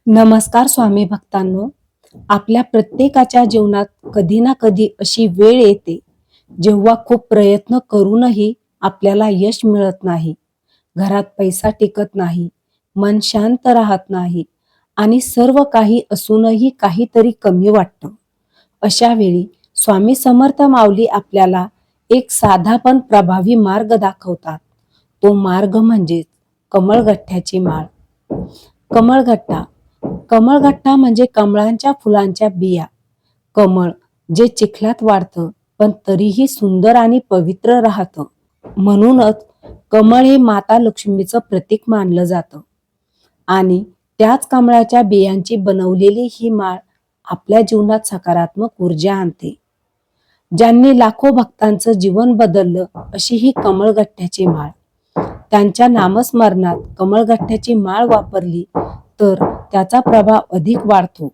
नमस्कार स्वामी भक्तांनो. आपल्या प्रत्येकाच्या जीवनात कधी ना कधी अशी वेळ येते जेव्हा खूप प्रयत्न करूनही आपल्याला यश मिळत नाही. घरात पैसा टिकत नाही, मन शांत राहत नाही आणि सर्व काही असूनही काहीतरी कमी वाटतं. अशा वेळी स्वामी समर्थ माऊली आपल्याला एक साधा पण प्रभावी मार्ग दाखवतात. तो मार्ग म्हणजे कमळगठ्ठ्याची माळ. कमळगठ्ठा कमळगठ्ठा म्हणजे कमळांच्या फुलांच्या बिया. कमळ जे चिखलात वाढतं पण तरीही सुंदर आणि पवित्र राहतं. म्हणूनच कमळ हे माता लक्ष्मीचं प्रतीक मानलं जातं. आणि त्याच कमळाच्या बियांची बनवलेली ही माळ आपल्या जीवनात सकारात्मक ऊर्जा आणते. ज्यांनी लाखो भक्तांचं जीवन बदललं अशी ही कमळगठ्ठ्याची माळ. त्यांच्या नामस्मरणात कमळगठ्ठ्याची माळ वापरली तर त्याचा प्रभाव अधिक वाढतो.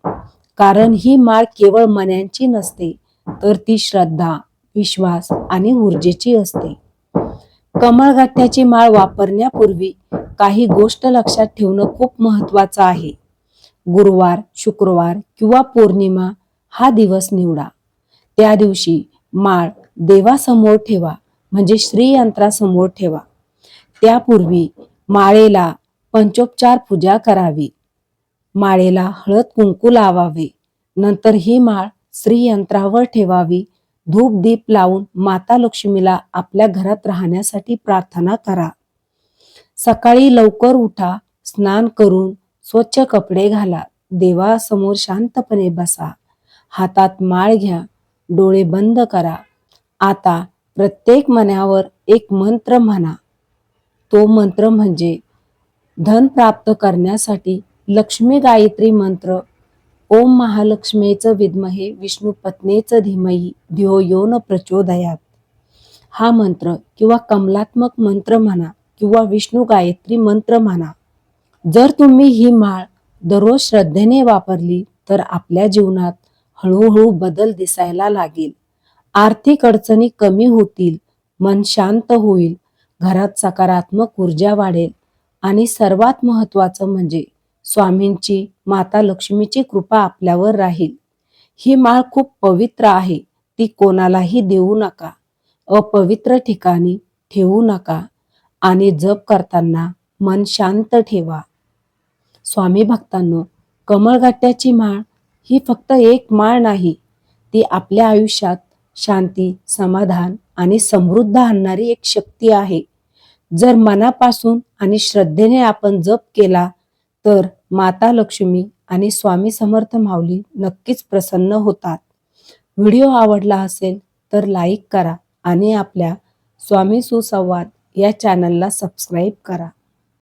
कारण ही माळ केवळ मण्यांची नसते, तर ती श्रद्धा, विश्वास आणि ऊर्जेची असते. कमळगठ्ठ्याची माळ वापरण्यापूर्वी काही गोष्ट लक्षात ठेवणं खूप महत्वाचं आहे. गुरुवार, शुक्रवार किंवा पौर्णिमा हा दिवस निवडा. त्या दिवशी माळ देवासमोर ठेवा, म्हणजे श्रीयंत्रासमोर ठेवा. त्यापूर्वी माळेला पंचोपचार पूजा करावी. माळेला हळद कुंकू लावावे. नंतर ही माळ श्रीयंत्रावर ठेवावी. धूप दीप लावून माता लक्ष्मीला आपल्या घरात राहण्यासाठी प्रार्थना करा. सकाळी लवकर उठा, स्नान करून स्वच्छ कपडे घाला. देवासमोर शांतपणे बसा. हातात माळ घ्या, डोळे बंद करा. आता प्रत्येक मण्यावर एक मंत्र म्हणा. तो मंत्र म्हणजे धन प्राप्त करण्यासाठी लक्ष्मी गायत्री मंत्र. ओम महालक्ष्मीचं विद्महे विष्णू पत्नीचं धीमहि धियो यो न प्रचोदयात. हा मंत्र किंवा कमलात्मक मंत्र म्हणा किंवा विष्णू गायत्री मंत्र म्हणा. जर तुम्ही ही माळ दररोज श्रद्धेने वापरली तर आपल्या जीवनात हळूहळू बदल दिसायला लागेल. आर्थिक अडचणी कमी होतील, मन शांत होईल, घरात सकारात्मक ऊर्जा वाढेल आणि सर्वात महत्वाचं म्हणजे स्वामींची, माता लक्ष्मीची कृपा आपल्यावर राहील. ही माळ खूप पवित्र आहे. ती कोणालाही देऊ नका, अपवित्र ठिकाणी ठेवू नका आणि जप करताना मन शांत ठेवा. स्वामी भक्तांनो, कमळगठ्ठ्याची माळ ही फक्त एक माळ नाही, ती आपल्या आयुष्यात शांती, समाधान आणि समृद्धी आणणारी एक शक्ती आहे. जर मनापासून आणि श्रद्धेने आपण जप केला तर माता लक्ष्मी आणि स्वामी समर्थ माऊली नक्कीच प्रसन्न होतात. व्हिडिओ आवडला असेल तर लाईक करा आणि आपल्या स्वामी सुसंवाद या चॅनलला सबस्क्राईब करा.